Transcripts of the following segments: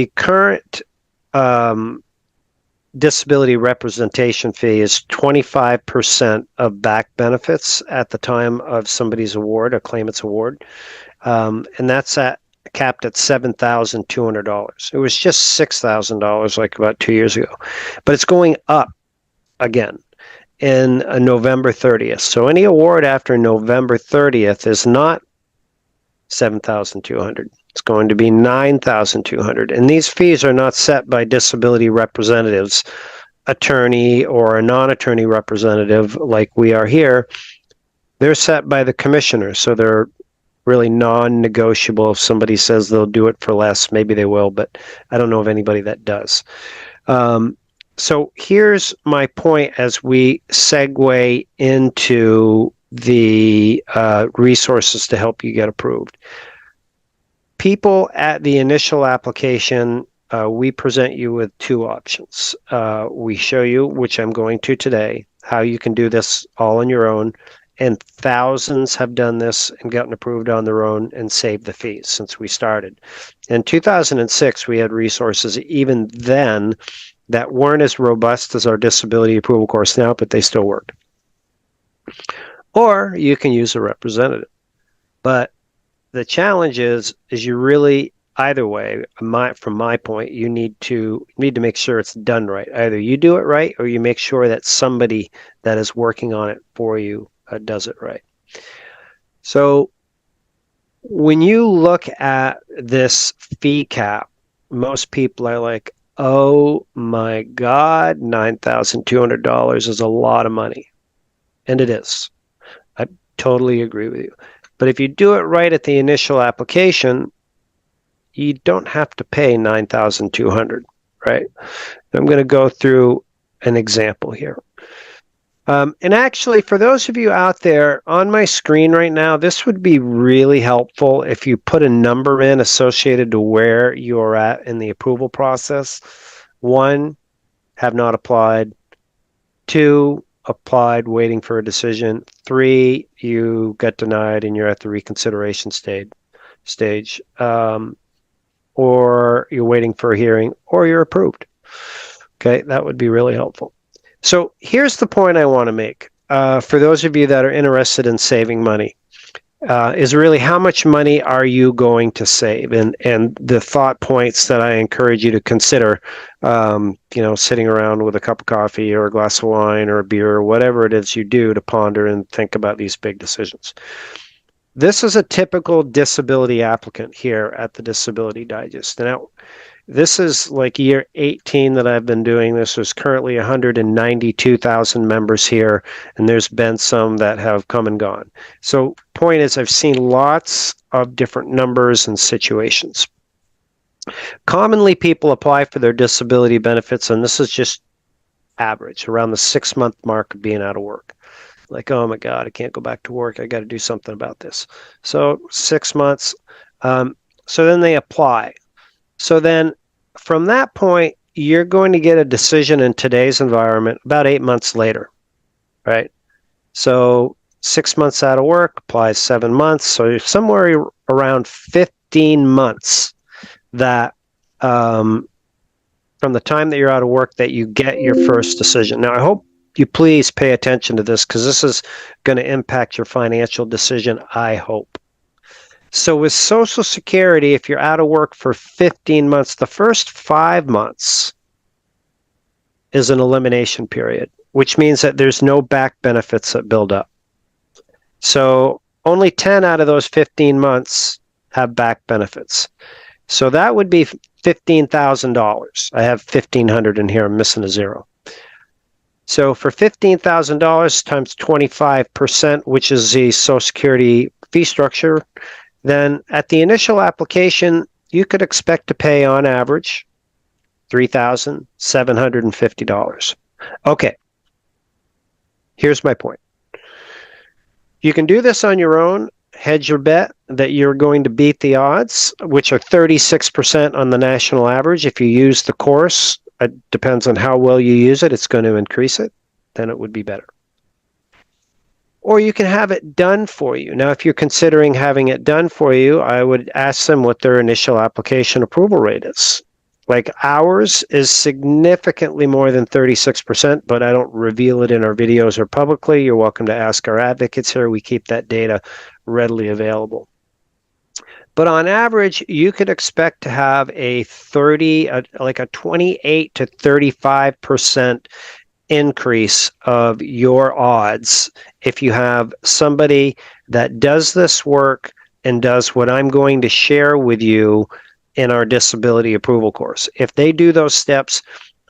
current disability representation fee is 25% of back benefits at the time of somebody's award, a claimant's award. And that's capped at $7,200. It was just $6,000 like about 2 years ago. But it's going up again in November 30th. So any award after November 30th is not $7,200. It's going to be $9,200. And these fees are not set by disability representatives, attorney or a non-attorney representative like we are here. They're set by the commissioner. So they're really non-negotiable. If somebody says they'll do it for less, maybe they will, but I don't know of anybody that does. So here's my point as we segue into the resources to help you get approved. People at the initial application, we present you with two options. We show you, which I'm going to today, how you can do this all on your own. And thousands have done this and gotten approved on their own and saved the fees since we started. In 2006, we had resources even then that weren't as robust as our disability approval course now, but they still worked. Or you can use a representative. But the challenge is you really, either way, from my point, you need to make sure it's done right. Either you do it right or you make sure that somebody that is working on it for you does it right. So when you look at this fee cap, most people are like, oh my God, $9,200 is a lot of money. And it is. I totally agree with you. But if you do it right at the initial application, you don't have to pay $9,200, right? I'm going to go through an example here. And actually, for those of you out there on my screen right now, this would be really helpful if you put a number in associated to where you're at in the approval process. 1, have not applied. 2, applied, waiting for a decision. 3, you got denied and you're at the reconsideration stage. Or you're waiting for a hearing, or you're approved. Okay, that would be really helpful. So here's the point I want to make for those of you that are interested in saving money, is really how much money are you going to save? And the thought points that I encourage you to consider, sitting around with a cup of coffee or a glass of wine or a beer or whatever it is you do to ponder and think about these big decisions. This is a typical disability applicant here at the Disability Digest. Now, this is like year 18 that I've been doing this. There's currently 192,000 members here, and there's been some that have come and gone. So point is, I've seen lots of different numbers and situations. Commonly, people apply for their disability benefits, and this is just average, around the 6-month mark of being out of work. Like, oh my God, I can't go back to work. I got to do something about this. So 6 months. So then they apply. So then from that point, you're going to get a decision in today's environment about 8 months later, right? So 6 months out of work, applies 7 months. So you're somewhere around 15 months that from the time that you're out of work that you get your first decision. Now, I hope you please pay attention to this because this is going to impact your financial decision, I hope. So with Social Security, if you're out of work for 15 months, the first 5 months is an elimination period, which means that there's no back benefits that build up. So only 10 out of those 15 months have back benefits. So that would be $15,000. I have $1,500 in here. I'm missing a zero. So for $15,000 times 25%, which is the Social Security fee structure, then at the initial application, you could expect to pay on average $3,750. Okay, here's my point. You can do this on your own, hedge your bet that you're going to beat the odds, which are 36% on the national average. If you use the course, it depends on how well you use it, it's going to increase it, then it would be better. Or you can have it done for you. Now, if you're considering having it done for you, I would ask them what their initial application approval rate is. Like ours is significantly more than 36%, but I don't reveal it in our videos or publicly. You're welcome to ask our advocates here. We keep that data readily available. But on average, you could expect to have a 28 to 35% increase of your odds if you have somebody that does this work and does what I'm going to share with you in our disability approval course. If they do those steps,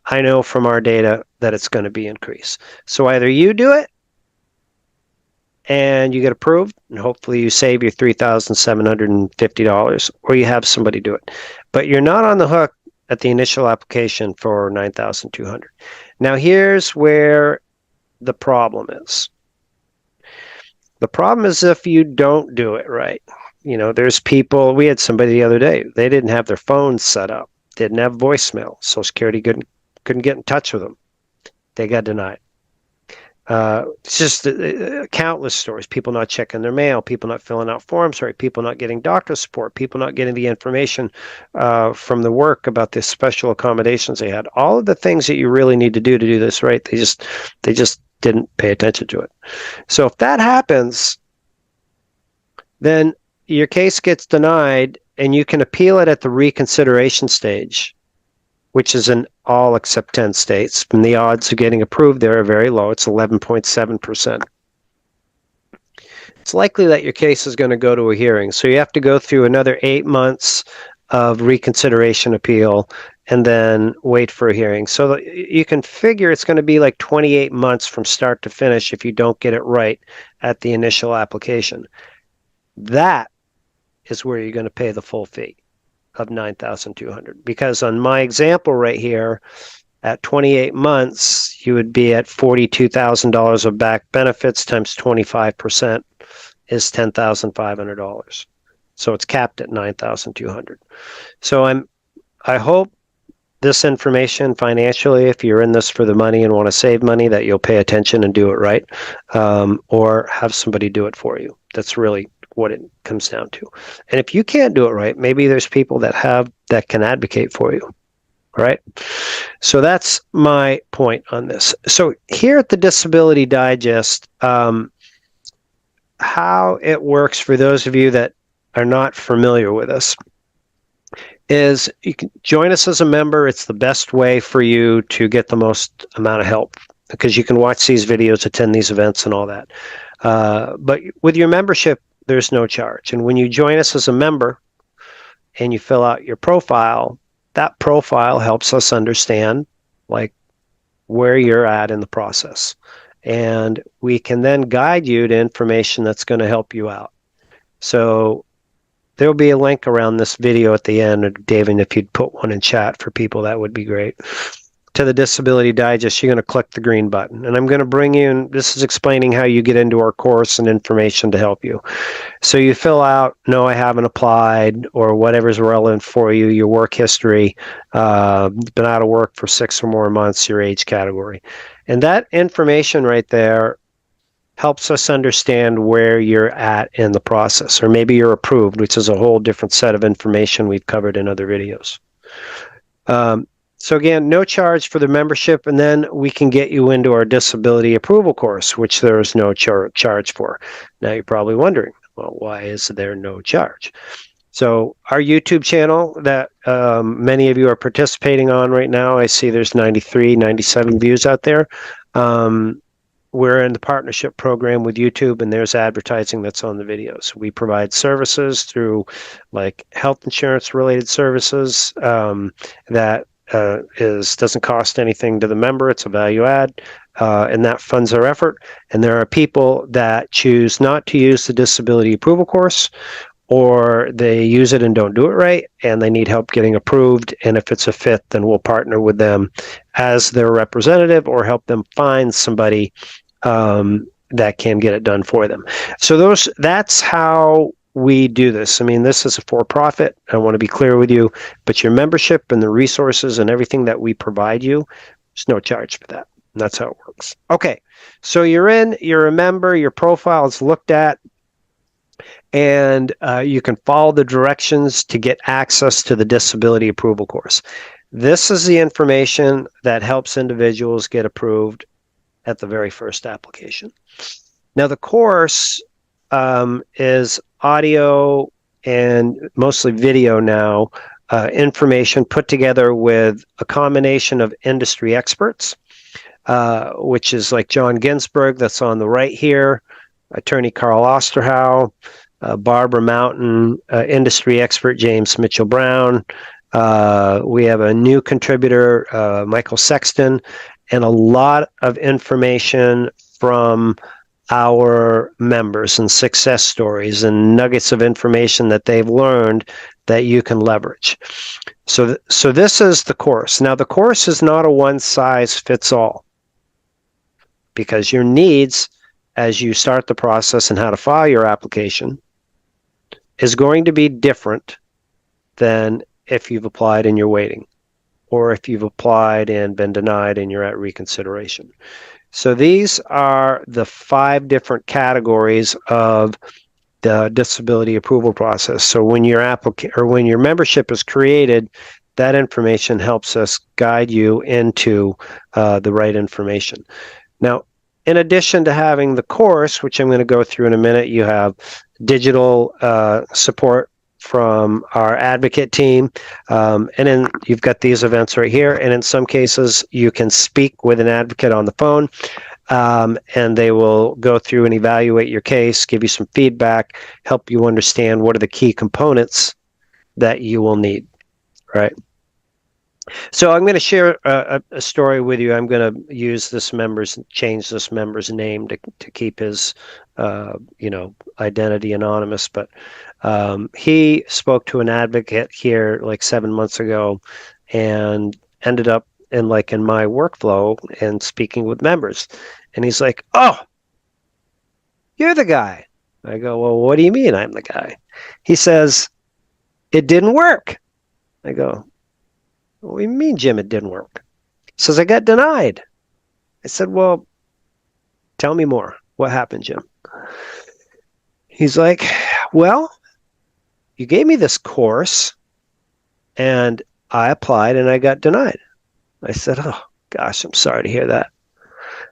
I know from our data that it's going to be increased. So either you do it and you get approved, and hopefully you save your $3,750, or you have somebody do it. But you're not on the hook at the initial application for $9,200. Now here's where the problem is. The problem is if you don't do it right. You know, there's people, we had somebody the other day, they didn't have their phones set up, didn't have voicemail. Social Security couldn't get in touch with them. They got denied. It's just countless stories. People not checking their mail, people not filling out forms right, people not getting doctor support, people not getting the information from the work about the special accommodations they had. All of the things that you really need to do this right, they just didn't pay attention to it. So if that happens, then your case gets denied and you can appeal it at the reconsideration stage, which is in all except 10 states. And the odds of getting approved there are very low. It's 11.7%. It's likely that your case is going to go to a hearing. So you have to go through another 8 months of reconsideration appeal and then wait for a hearing. So you can figure it's going to be like 28 months from start to finish if you don't get it right at the initial application. That is where you're going to pay the full fee of $9,200. Because on my example right here, at 28 months, you would be at $42,000 of back benefits times 25% is $10,500. So it's capped at $9,200. So I hope this information financially, if you're in this for the money and want to save money, that you'll pay attention and do it right, or have somebody do it for you. That's really what it comes down to. And if you can't do it right, maybe there's people that can advocate for you. Right? So that's my point on this. So here at the Disability Digest, how it works for those of you that are not familiar with us is you can join us as a member. It's the best way for you to get the most amount of help because you can watch these videos, attend these events and all that. But with your membership, there's no charge. And when you join us as a member and you fill out your profile, that profile helps us understand like where you're at in the process. And we can then guide you to information that's going to help you out. So there'll be a link around this video at the end. David, if you'd put one in chat for people, that would be great. To the Disability Digest, you're going to click the green button. And I'm going to bring you in. This is explaining how you get into our course and information to help you. So you fill out, no, I haven't applied, or whatever's relevant for you, your work history, been out of work for 6 or more months, your age category. And that information right there helps us understand where you're at in the process. Or maybe you're approved, which is a whole different set of information we've covered in other videos. So again, no charge for the membership, and then we can get you into our disability approval course, which there is no charge for. Now you're probably wondering, well, why is there no charge? So our YouTube channel that many of you are participating on right now, I see there's 93, 97 views out there. We're in the partnership program with YouTube, and there's advertising that's on the videos. We provide services through like health insurance related services that doesn't cost anything to the member. It's a value add, and that funds our effort. And there are people that choose not to use the disability approval course, or they use it and don't do it right, and they need help getting approved. And if it's a fit, then we'll partner with them as their representative or help them find somebody that can get it done for them. So that's how we do this. I mean, this is a for-profit. I want to be clear with you, but your membership and the resources and everything that we provide you, there's no charge for that. And that's how it works. Okay, so you're a member, your profile is looked at, and you can follow the directions to get access to the disability approval course. This is the information that helps individuals get approved at the very first application. Now, the course is audio and mostly video now, information put together with a combination of industry experts, which is like John Ginsberg, that's on the right here, attorney Carl Osterhow, Barbara Mountain, industry expert James Mitchell Brown. We have a new contributor, Michael Sexton, and a lot of information from our members and success stories and nuggets of information that they've learned that you can leverage. So this is the course. Now, the course is not a one-size-fits-all, because your needs as you start the process and how to file your application is going to be different than if you've applied and you're waiting, or if you've applied and been denied and you're at reconsideration. So these are the 5 different categories of the disability approval process. So when your when your membership is created, that information helps us guide you into the right information. Now, in addition to having the course, which I'm going to go through in a minute, you have digital support from our advocate team, and then you've got these events right here, and in some cases you can speak with an advocate on the phone, and they will go through and evaluate your case, give you some feedback, help you understand what are the key components that you will need, right? So I'm going to share a story with you. I'm going to use change this member's name to keep his, identity anonymous. But he spoke to an advocate here like 7 months ago, and ended up in my workflow and speaking with members. And he's like, "Oh, you're the guy." I go, "Well, what do you mean I'm the guy?" He says, "It didn't work." I go, "What do you mean, Jim, it didn't work?" He says, "I got denied." I said, "Well, tell me more. What happened, Jim?" He's like, "Well, you gave me this course and I applied and I got denied." I said, "Oh, gosh, I'm sorry to hear that."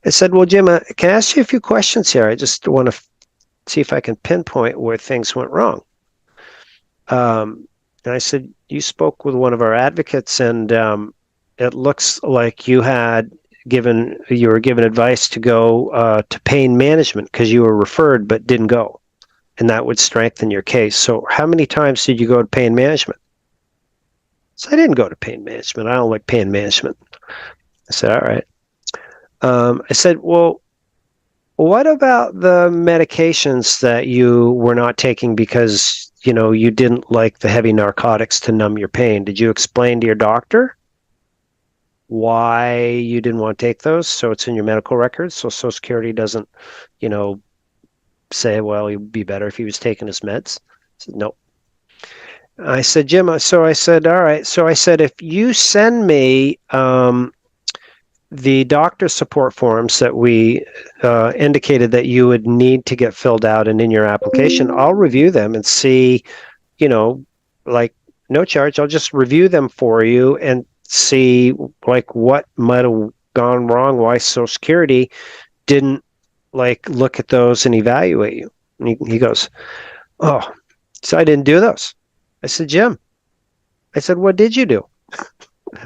I said, "Well, Jim, can I ask you a few questions here? I just want to see if I can pinpoint where things went wrong." And I said, "You spoke with one of our advocates, and it looks like you were given advice to go to pain management because you were referred but didn't go, and that would strengthen your case. So how many times did you go to pain management?" So I didn't go to pain management. I don't like pain management. I said, "All right." I said, "Well, what about the medications that you were not taking because you didn't like the heavy narcotics to numb your pain? Did you explain to your doctor why you didn't want to take those? So it's in your medical records, so Social Security doesn't, say, well, he'd be better if he was taking his meds?" I said, "Nope." I said, "Jim," so I said, "All right." So I said, "If you send me the doctor support forms that we indicated that you would need to get filled out and in your application, I'll review them and see, no charge. I'll just review them for you and see what might have gone wrong, why Social Security didn't look at those and evaluate you." And he goes, "Oh, so I didn't do those." I said, "Jim," I said, "what did you do?"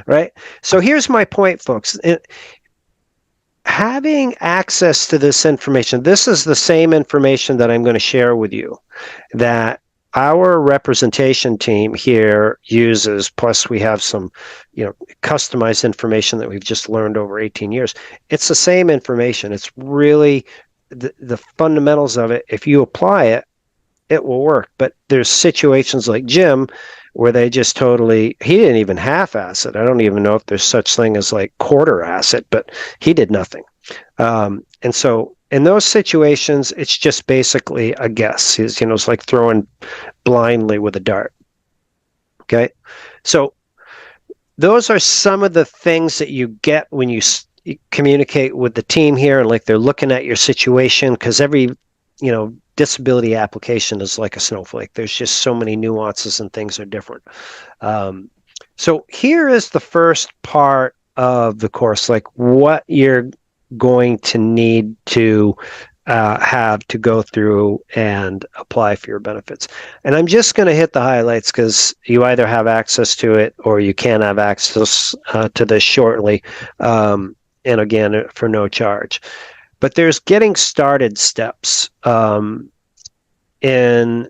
Right? So here's my point, folks. Having access to this information, this is the same information that I'm going to share with you that our representation team here uses, plus we have some, customized information that we've just learned over 18 years. It's the same information. It's really the fundamentals of it. If you apply it, it will work. But there's situations like Jim where they just he didn't even half-ass it. I don't even know if there's such thing as quarter-ass it, but he did nothing. And so in those situations, it's just basically a guess. It's like throwing blindly with a dart. Okay? So those are some of the things that you get when you communicate with the team here, and they're looking at your situation, because every, disability application is like a snowflake. There's just so many nuances and things are different. So here is the first part of the course, like what you're going to need to have to go through and apply for your benefits. And I'm just going to hit the highlights because you either have access to it or you can have access to this shortly. And again, for no charge. But there's getting started steps in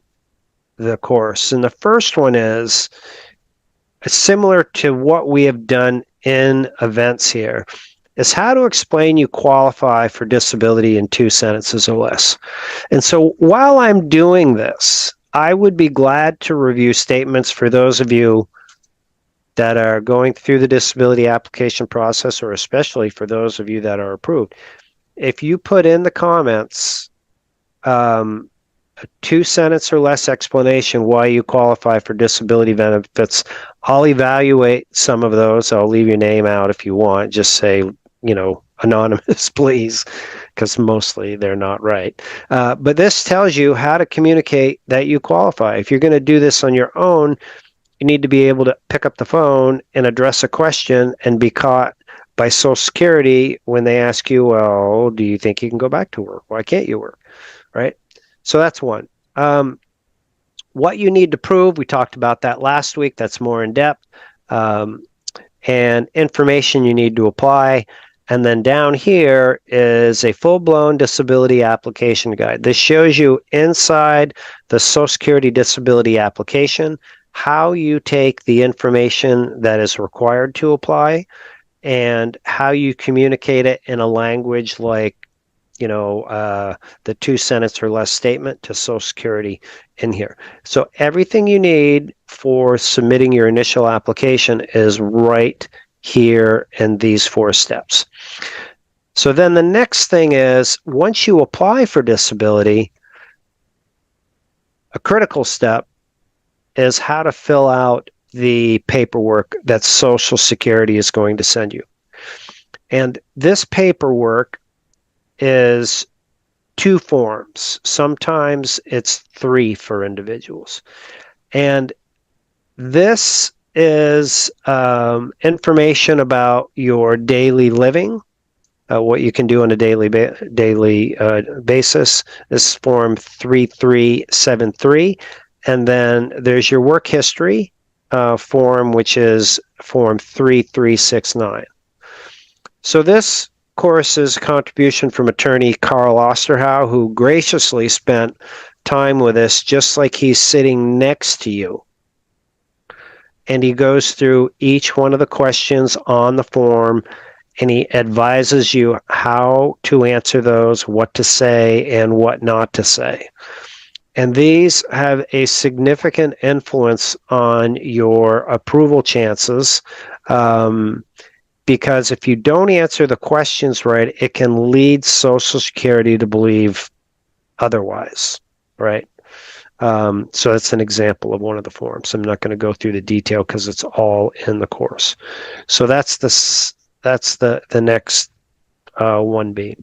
the course. And the first one is similar to what we have done in events here, is how to explain you qualify for disability in 2 sentences or less. And so while I'm doing this, I would be glad to review statements for those of you that are going through the disability application process, or especially for those of you that are approved. If you put in the comments a 2-sentence or less explanation why you qualify for disability benefits, I'll evaluate some of those. I'll leave your name out if you want. Just say, anonymous, please, because mostly they're not right. But this tells you how to communicate that you qualify. If you're going to do this on your own, you need to be able to pick up the phone and address a question and be caught by Social Security when they ask you, well, do you think you can go back to work? Why can't you work? Right? So that's one. What you need to prove, we talked about that last week. That's more in depth. And information you need to apply. And then down here is a full-blown disability application guide. This shows you inside the Social Security disability application how you take the information that is required to apply and how you communicate it in a language like, the 2-sentence or less statement to Social Security in here. So everything you need for submitting your initial application is right here in these 4 steps. So then the next thing is, once you apply for disability, a critical step is how to fill out the paperwork that Social Security is going to send you. And this paperwork is 2 forms. Sometimes it's 3 for individuals. And this is information about your daily living, what you can do on a daily basis. This is form 3373. And then there's your work history form, which is form 3369. So this course is a contribution from attorney Carl Osterhow, who graciously spent time with us just like he's sitting next to you. And he goes through each one of the questions on the form, and he advises you how to answer those, what to say, and what not to say. And these have a significant influence on your approval chances. Because if you don't answer the questions right, it can lead Social Security to believe otherwise, right? So that's an example of one of the forms. I'm not going to go through the detail because it's all in the course. So that's the next 1B.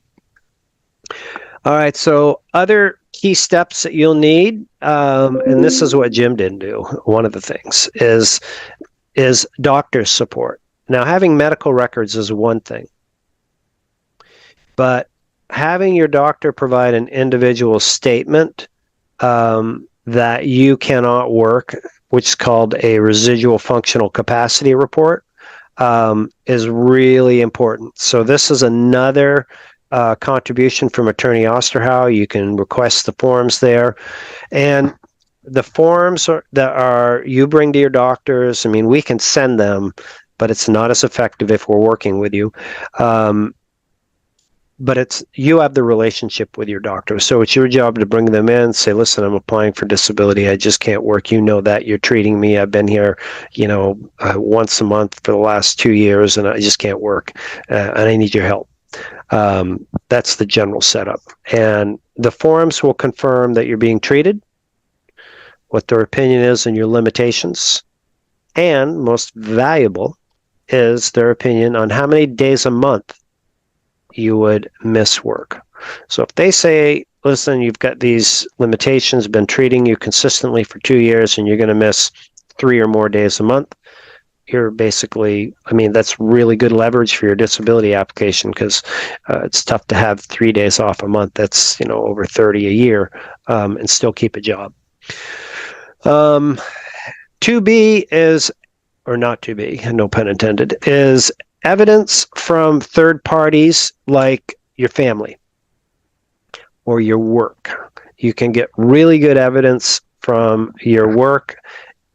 All right, so other key steps that you'll need, and this is what Jim didn't do, one of the things, is doctor's support. Now, having medical records is one thing, but having your doctor provide an individual statement that you cannot work, which is called a residual functional capacity report, is really important. So this is another contribution from attorney Osterhow. You can request the forms there. And the forms that you bring to your doctors, I mean, we can send them, but it's not as effective if we're working with you. But you have the relationship with your doctor. So it's your job to bring them in, say, listen, I'm applying for disability. I just can't work. You know that. You're treating me. I've been here, once a month for the last 2 years, and I just can't work. And I need your help. That's the general setup. And the forms will confirm that you're being treated, what their opinion is and your limitations, and most valuable is their opinion on how many days a month you would miss work. So if they say, listen, you've got these limitations, been treating you consistently for 2 years, and you're going to miss 3 or more days a month, you're basically, I mean, that's really good leverage for your disability application, because it's tough to have 3 days off a month. That's, over 30 a year, and still keep a job. 2B is, or not 2B, no pun intended, is evidence from third parties like your family or your work. You can get really good evidence from your work,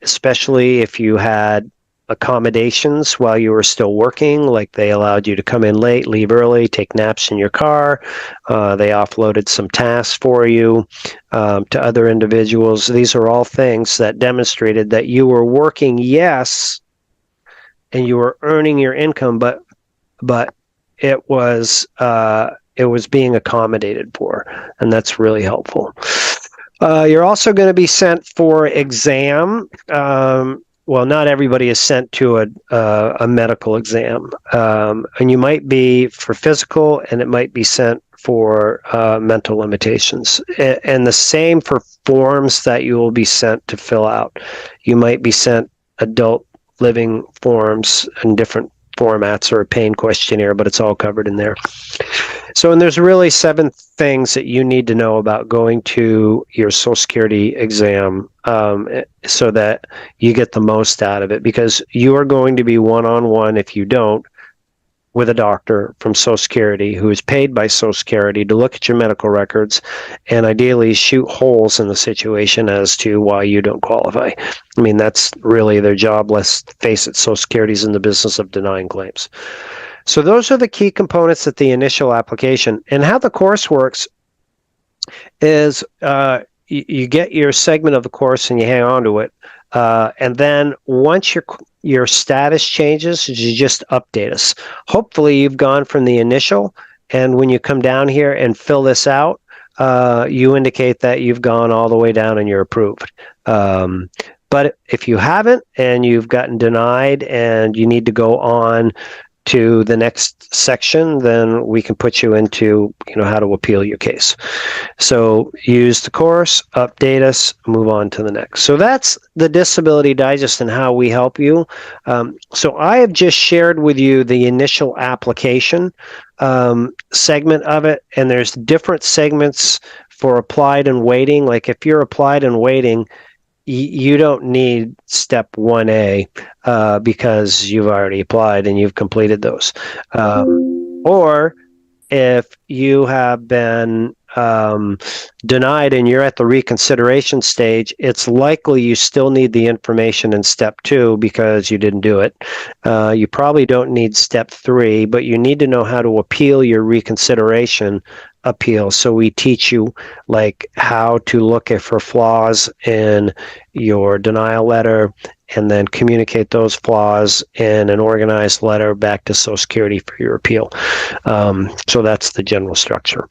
especially if you had accommodations while you were still working, like they allowed you to come in late, leave early, take naps in your car. They offloaded some tasks for you to other individuals. These are all things that demonstrated that you were working, yes, and you were earning your income, but it was being accommodated for, and that's really helpful. You're also going to be sent for exam. Well, not everybody is sent to a medical exam, and you might be for physical, and it might be sent for mental limitations, and the same for forms that you will be sent to fill out. You might be sent adult living forms in different formats, or a pain questionnaire, but it's all covered in there. So, and there's really 7 things that you need to know about going to your Social Security exam, so that you get the most out of it, because you are going to be one-on-one, if you don't, with a doctor from Social Security who is paid by Social Security to look at your medical records and ideally shoot holes in the situation as to why you don't qualify. I mean, that's really their job. Let's face it, Social Security's in the business of denying claims. So those are the key components at the initial application. And how the course works is you get your segment of the course and you hang on to it. And then once your status changes, you just update us. Hopefully you've gone from the initial, and when you come down here and fill this out, you indicate that you've gone all the way down and you're approved. But if you haven't and you've gotten denied and you need to go on to the next section, then we can put you into, how to appeal your case. So use the course, update us, move on to the next. So that's the Disability Digest and how we help you. So I have just shared with you the initial application segment of it, and there's different segments for applied and waiting. Like if you're applied and waiting, you don't need step 1A because you've already applied and you've completed those. Or if you have been denied and you're at the reconsideration stage, it's likely you still need the information in step 2 because you didn't do it. You probably don't need step 3, but you need to know how to appeal your reconsideration appeal. So we teach you like how to look for flaws in your denial letter and then communicate those flaws in an organized letter back to Social Security for your appeal. So that's the general structure.